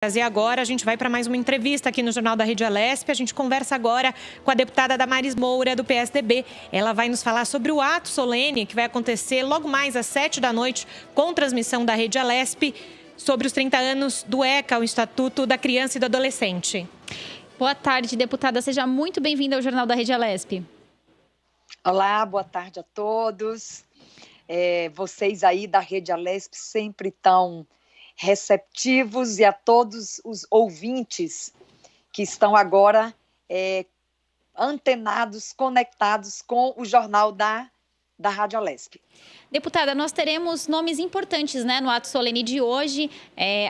E agora a gente vai para mais uma entrevista aqui no Jornal da Rede Alesp. A gente conversa agora com a deputada Damares Moura, do PSDB. Ela vai nos falar sobre o ato solene que vai acontecer logo mais às 19h, com transmissão da Rede Alesp, sobre os 30 anos do ECA, o Estatuto da Criança e do Adolescente. Boa tarde, deputada. Seja muito bem-vinda ao Jornal da Rede Alesp. Olá, boa tarde a todos. Vocês aí da Rede Alesp sempre tão receptivos, e a todos os ouvintes que estão agora antenados, conectados com o Jornal da Rádio Alesp. Deputada, nós teremos nomes importantes, no ato solene de hoje.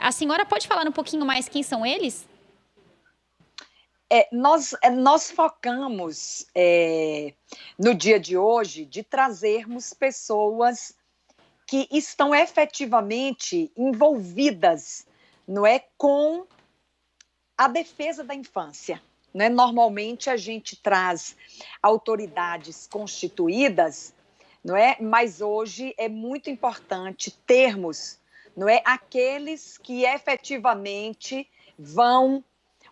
A senhora pode falar um pouquinho mais quem são eles? Nós focamos no dia de hoje de trazermos pessoas que estão efetivamente envolvidas, com a defesa da infância. Normalmente a gente traz autoridades constituídas, mas hoje é muito importante termos aqueles que efetivamente vão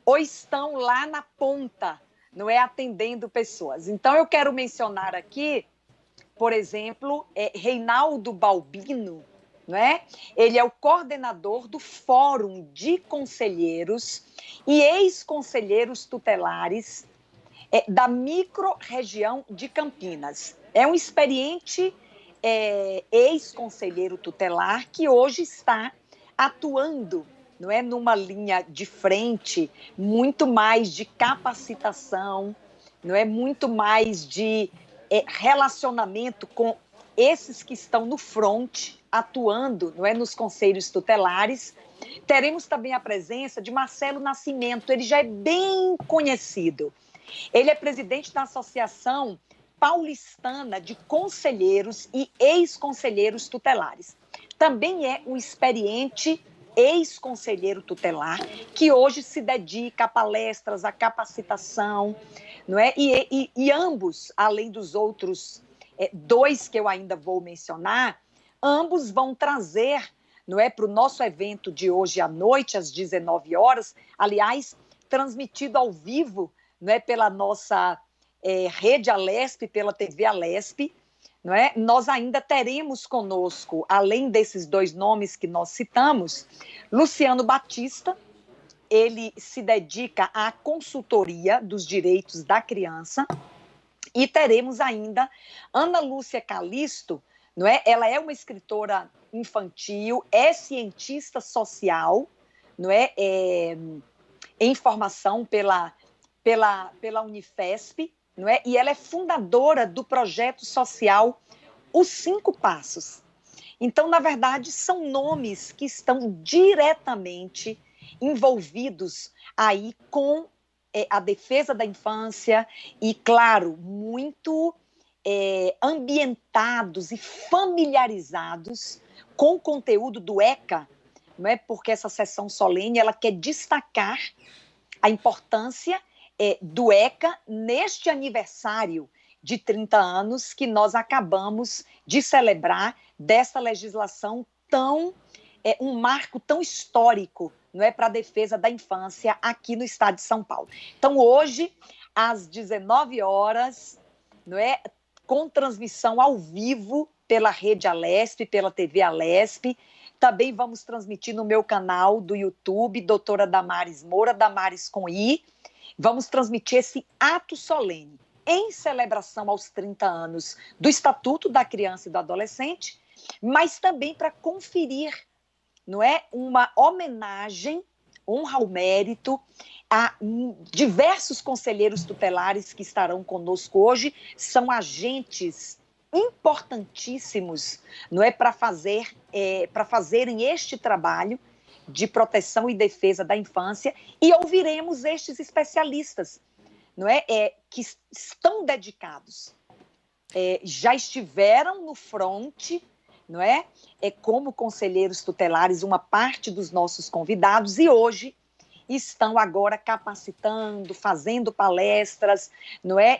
ou estão lá na ponta, atendendo pessoas. Então, eu quero mencionar aqui, por exemplo, Reinaldo Balbino, Ele é o coordenador do Fórum de Conselheiros e Ex-Conselheiros Tutelares da micro-região de Campinas. É um experiente ex-conselheiro tutelar que hoje está atuando numa linha de frente, muito mais de capacitação, muito mais de relacionamento com esses que estão no front, atuando nos conselhos tutelares. Teremos também a presença de Marcelo Nascimento, ele já é bem conhecido. Ele é presidente da Associação Paulistana de Conselheiros e Ex-Conselheiros Tutelares. Também é um experiente ex-conselheiro tutelar, que hoje se dedica a palestras, a capacitação, E ambos, além dos outros dois que eu ainda vou mencionar, ambos vão trazer, para o nosso evento de hoje à noite, às 19h, aliás, transmitido ao vivo, pela nossa Rede Alesp, pela TV Alesp, Nós ainda teremos conosco, além desses dois nomes que nós citamos, Luciano Batista. Ele se dedica à consultoria dos direitos da criança. E teremos ainda Ana Lúcia Calisto, Ela é uma escritora infantil, é cientista social, em formação pela Unifesp, E ela é fundadora do projeto social Os 5 Passos. Então, na verdade, são nomes que estão diretamente envolvidos aí com a defesa da infância e, claro, muito ambientados e familiarizados com o conteúdo do ECA, Porque essa sessão solene ela quer destacar a importância do ECA neste aniversário de 30 anos que nós acabamos de celebrar dessa legislação um marco tão histórico, para a defesa da infância aqui no estado de São Paulo. Então, hoje, às 19h, com transmissão ao vivo pela Rede Alesp, pela TV Alesp, também vamos transmitir no meu canal do YouTube, doutora Damares Moura, Damares com I. Vamos transmitir esse ato solene em celebração aos 30 anos do Estatuto da Criança e do Adolescente, mas também para conferir, uma homenagem, honra ao mérito a diversos conselheiros tutelares que estarão conosco hoje. São agentes importantíssimos, para fazerem este trabalho de proteção e defesa da infância, e ouviremos estes especialistas, que estão dedicados, já estiveram no fronte, como conselheiros tutelares, uma parte dos nossos convidados, e hoje estão agora capacitando, fazendo palestras,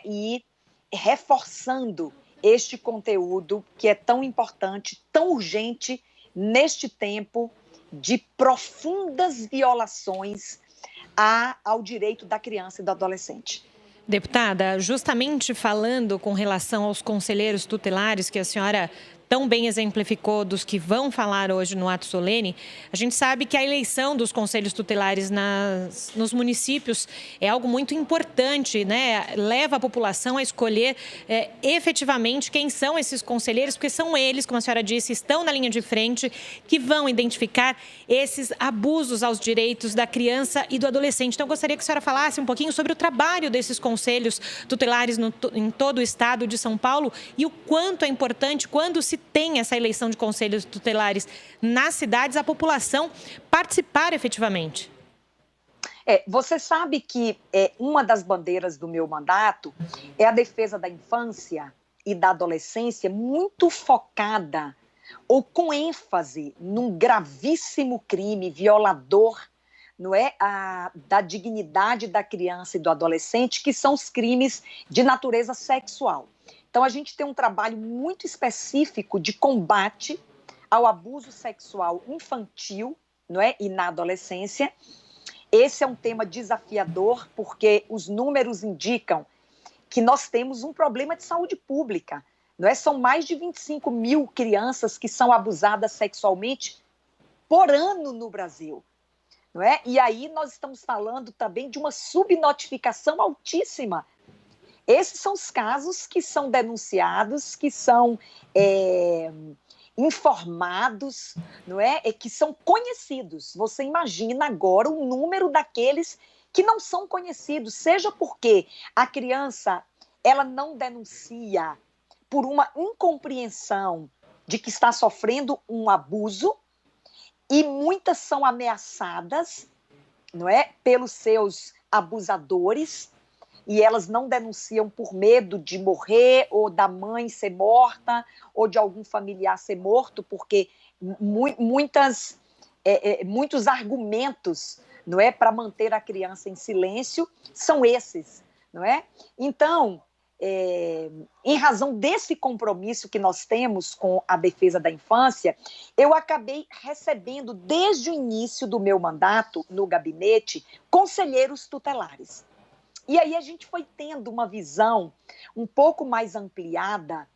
e reforçando este conteúdo que é tão importante, tão urgente neste tempo de profundas violações ao direito da criança e do adolescente. Deputada, justamente falando com relação aos conselheiros tutelares que a senhora tão bem exemplificou dos que vão falar hoje no ato solene, a gente sabe que a eleição dos conselhos tutelares nos municípios é algo muito importante, né? Leva a população a escolher efetivamente quem são esses conselheiros, porque são eles, como a senhora disse, estão na linha de frente, que vão identificar esses abusos aos direitos da criança e do adolescente. Então, eu gostaria que a senhora falasse um pouquinho sobre o trabalho desses conselhos tutelares em todo o estado de São Paulo e o quanto é importante, quando se tem essa eleição de conselhos tutelares nas cidades, a população participar efetivamente. Você sabe que uma das bandeiras do meu mandato é a defesa da infância e da adolescência muito focada ou com ênfase num gravíssimo crime violador, não é, da dignidade da criança e do adolescente, que são os crimes de natureza sexual. Então, a gente tem um trabalho muito específico de combate ao abuso sexual infantil, não é, e na adolescência. Esse é um tema desafiador, porque os números indicam que nós temos um problema de saúde pública. Não é? São mais de 25 mil crianças que são abusadas sexualmente por ano no Brasil. Não é? E aí nós estamos falando também de uma subnotificação altíssima. Esses são os casos que são denunciados, que são informados, não é? Que são conhecidos. Você imagina agora o número daqueles que não são conhecidos, seja porque a criança ela não denuncia por uma incompreensão de que está sofrendo um abuso, e muitas são ameaçadas, não é, pelos seus abusadores, e elas não denunciam por medo de morrer, ou da mãe ser morta, ou de algum familiar ser morto, porque muitos argumentos, não é, para manter a criança em silêncio são esses, não é? Então, em razão desse compromisso que nós temos com a defesa da infância, eu acabei recebendo, desde o início do meu mandato no gabinete, conselheiros tutelares. E aí a gente foi tendo uma visão um pouco mais ampliada,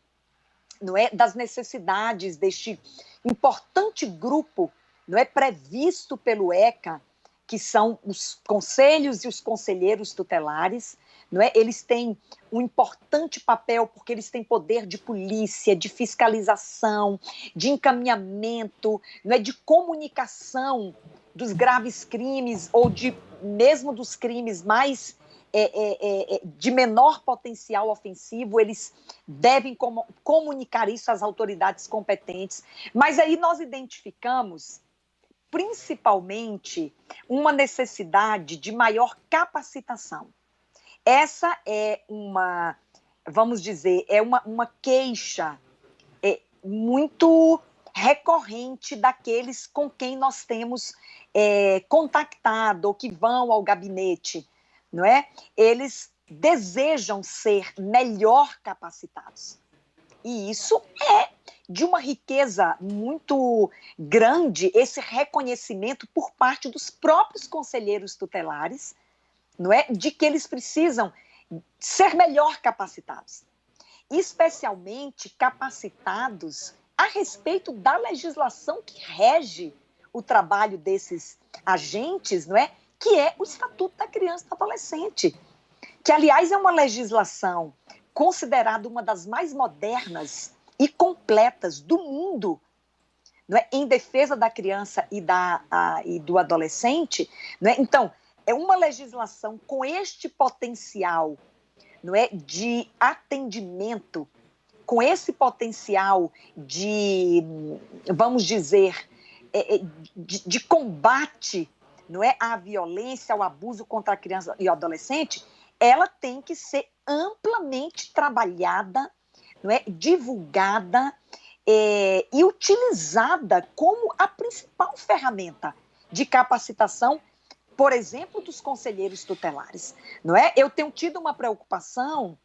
não é, das necessidades deste importante grupo, não é, previsto pelo ECA, que são os conselhos e os conselheiros tutelares, não é? Eles têm um importante papel porque eles têm poder de polícia, de fiscalização, de encaminhamento, não é, de comunicação dos graves crimes ou mesmo dos crimes mais de menor potencial ofensivo. Eles devem comunicar isso às autoridades competentes. Mas aí nós identificamos, principalmente, uma necessidade de maior capacitação. Essa é vamos dizer, uma queixa muito recorrente daqueles com quem nós temos contactado ou que vão ao gabinete, não é? Eles desejam ser melhor capacitados. E isso é de uma riqueza muito grande, esse reconhecimento por parte dos próprios conselheiros tutelares, não é? De que eles precisam ser melhor capacitados, especialmente capacitados a respeito da legislação que rege o trabalho desses agentes, não é? Que é o Estatuto da Criança e do Adolescente, que, aliás, é uma legislação considerada uma das mais modernas e completas do mundo, não é? Em defesa da criança e do adolescente, não é? Então, é uma legislação com este potencial, não é, de atendimento, com esse potencial de, vamos dizer, de combate, não é, à violência, ao abuso contra a criança e o adolescente. Ela tem que ser amplamente trabalhada, não é, divulgada e utilizada como a principal ferramenta de capacitação, por exemplo, dos conselheiros tutelares, não é? Eu tenho tido uma preocupação,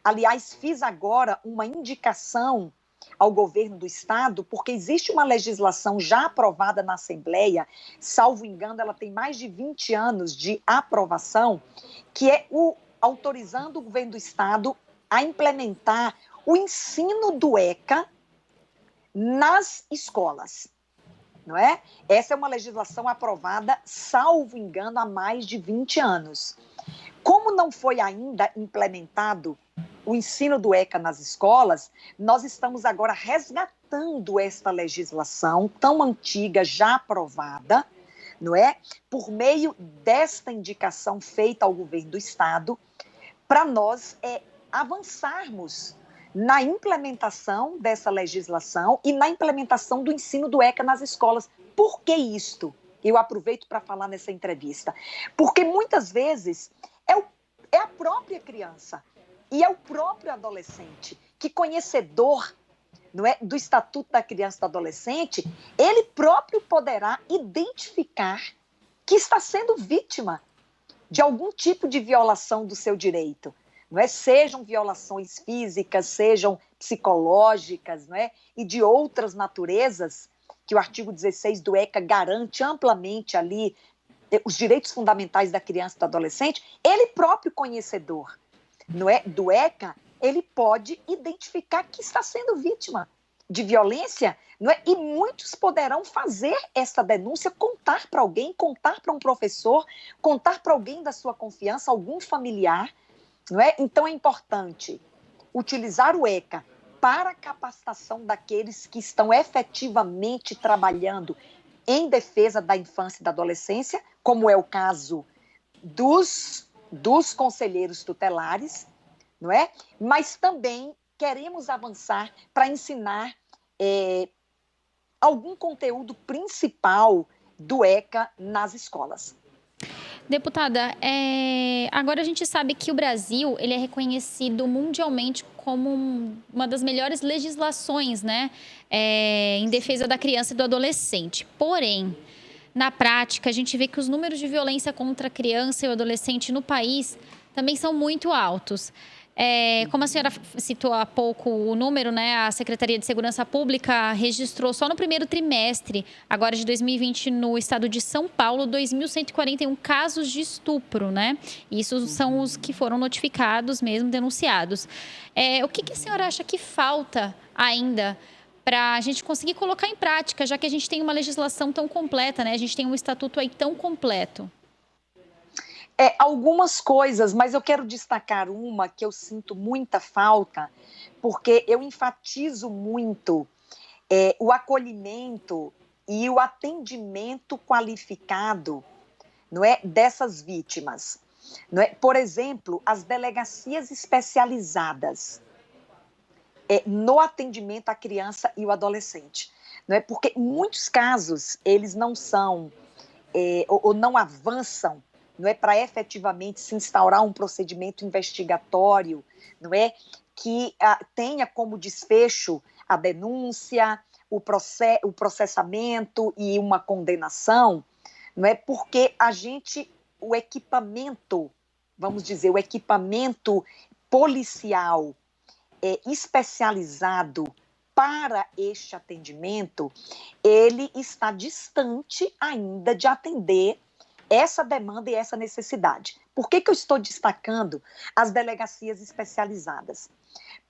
aliás, fiz agora uma indicação ao governo do Estado, porque existe uma legislação já aprovada na Assembleia, salvo engano, ela tem mais de 20 anos de aprovação, que é autorizando o governo do Estado a implementar o ensino do ECA nas escolas. Não é? Essa é uma legislação aprovada, salvo engano, há mais de 20 anos. Como não foi ainda implementado o ensino do ECA nas escolas, nós estamos agora resgatando esta legislação tão antiga, já aprovada, não é? Por meio desta indicação feita ao governo do Estado, para nós avançarmos na implementação dessa legislação e na implementação do ensino do ECA nas escolas. Por que isto? Eu aproveito para falar nessa entrevista. Porque muitas vezes é a própria criança e é o próprio adolescente que, conhecedor, não é, do Estatuto da Criança e do Adolescente, ele próprio poderá identificar que está sendo vítima de algum tipo de violação do seu direito. Não é? Sejam violações físicas, sejam psicológicas, não é? E de outras naturezas, que o artigo 16 do ECA garante amplamente ali os direitos fundamentais da criança e do adolescente. Ele próprio conhecedor, não é, do ECA, ele pode identificar que está sendo vítima de violência, não é? E muitos poderão fazer essa denúncia, contar para alguém, contar para um professor, contar para alguém da sua confiança, algum familiar. Não é? Então é importante utilizar o ECA para a capacitação daqueles que estão efetivamente trabalhando em defesa da infância e da adolescência, como é o caso dos conselheiros tutelares, não é? Mas também queremos avançar para ensinar algum conteúdo principal do ECA nas escolas. Deputada, agora a gente sabe que o Brasil ele é reconhecido mundialmente como uma das melhores legislações, né, em defesa da criança e do adolescente. Porém, na prática, a gente vê que os números de violência contra a criança e o adolescente no país também são muito altos. Como a senhora citou há pouco o número, né, a Secretaria de Segurança Pública registrou só no primeiro trimestre, agora de 2020, no estado de São Paulo, 2.141 casos de estupro, né? Isso são os que foram notificados mesmo, denunciados. O que a senhora acha que falta ainda para a gente conseguir colocar em prática, já que a gente tem uma legislação tão completa, né? A gente tem um estatuto aí tão completo. Algumas coisas, mas eu quero destacar uma que eu sinto muita falta, porque eu enfatizo muito o acolhimento e o atendimento qualificado, não é, dessas vítimas. Não é? Por exemplo, as delegacias especializadas no atendimento à criança e o adolescente. Não é? Porque em muitos casos eles não são ou não avançam, não é, para efetivamente se instaurar um procedimento investigatório, não é, que tenha como desfecho a denúncia, o processamento e uma condenação, não é, porque o equipamento, vamos dizer, o equipamento policial especializado para este atendimento, ele está distante ainda de atender essa demanda e essa necessidade. Por que eu estou destacando as delegacias especializadas?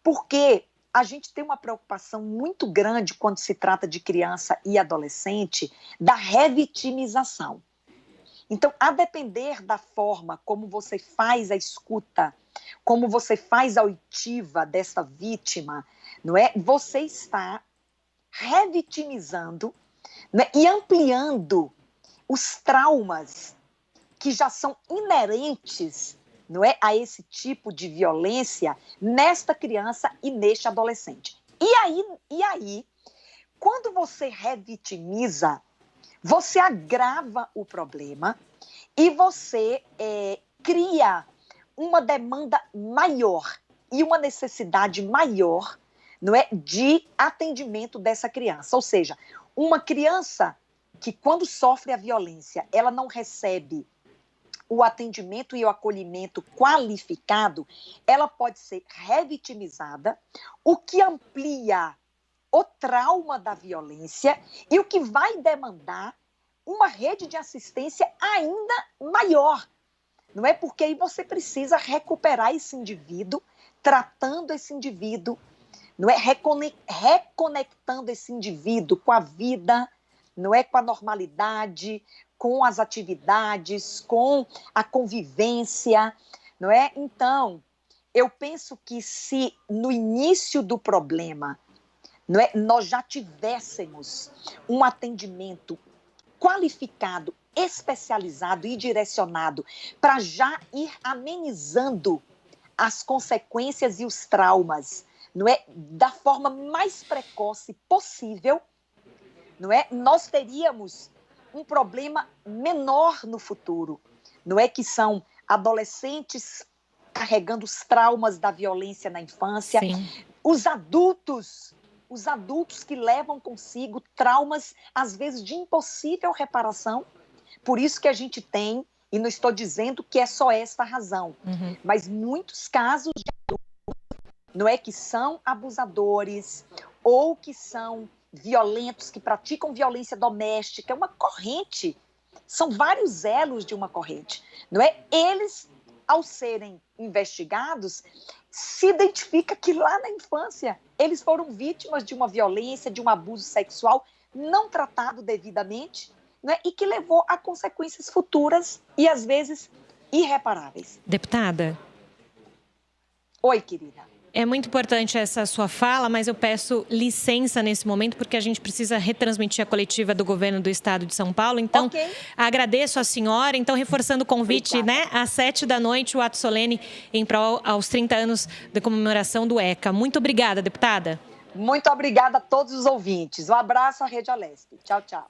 Porque a gente tem uma preocupação muito grande quando se trata de criança e adolescente da revitimização. Então, a depender da forma como você faz a escuta, como você faz a oitiva dessa vítima, não é? Você está revitimizando, não é? E ampliando os traumas que já são inerentes, não é, a esse tipo de violência nesta criança e neste adolescente. E aí, quando você revitimiza, você agrava o problema e você cria uma demanda maior e uma necessidade maior, não é, de atendimento dessa criança. Ou seja, uma criança que, quando sofre a violência, ela não recebe o atendimento e o acolhimento qualificado, ela pode ser revitimizada, o que amplia o trauma da violência e o que vai demandar uma rede de assistência ainda maior. Não é? Porque aí você precisa recuperar esse indivíduo, tratando esse indivíduo, não é? Reconectando esse indivíduo com a vida, não é? Com a normalidade, com as atividades, com a convivência, não é? Então, eu penso que se no início do problema, não é, nós já tivéssemos um atendimento qualificado, especializado e direcionado para já ir amenizando as consequências e os traumas, não é, da forma mais precoce possível, não é? Nós teríamos um problema menor no futuro, não é, que são adolescentes carregando os traumas da violência na infância, Sim. os adultos que levam consigo traumas, às vezes, de impossível reparação. Por isso que a gente tem, e não estou dizendo que é só essa a razão, mas muitos casos de adultos, não é, que são abusadores ou que são violentos, que praticam violência doméstica, é uma corrente, são vários elos de uma corrente, não é? Eles, ao serem investigados, se identifica que lá na infância eles foram vítimas de uma violência, de um abuso sexual não tratado devidamente, né, e que levou a consequências futuras e, às vezes, irreparáveis. Deputada. Oi, querida. É muito importante essa sua fala, mas eu peço licença nesse momento, porque a gente precisa retransmitir a coletiva do governo do estado de São Paulo. Então, agradeço a senhora. Então, reforçando o convite, né, às 19h, o ato solene em prol aos 30 anos da comemoração do ECA. Muito obrigada, deputada. Muito obrigada a todos os ouvintes. Um abraço à Rede Alesp. Tchau, tchau.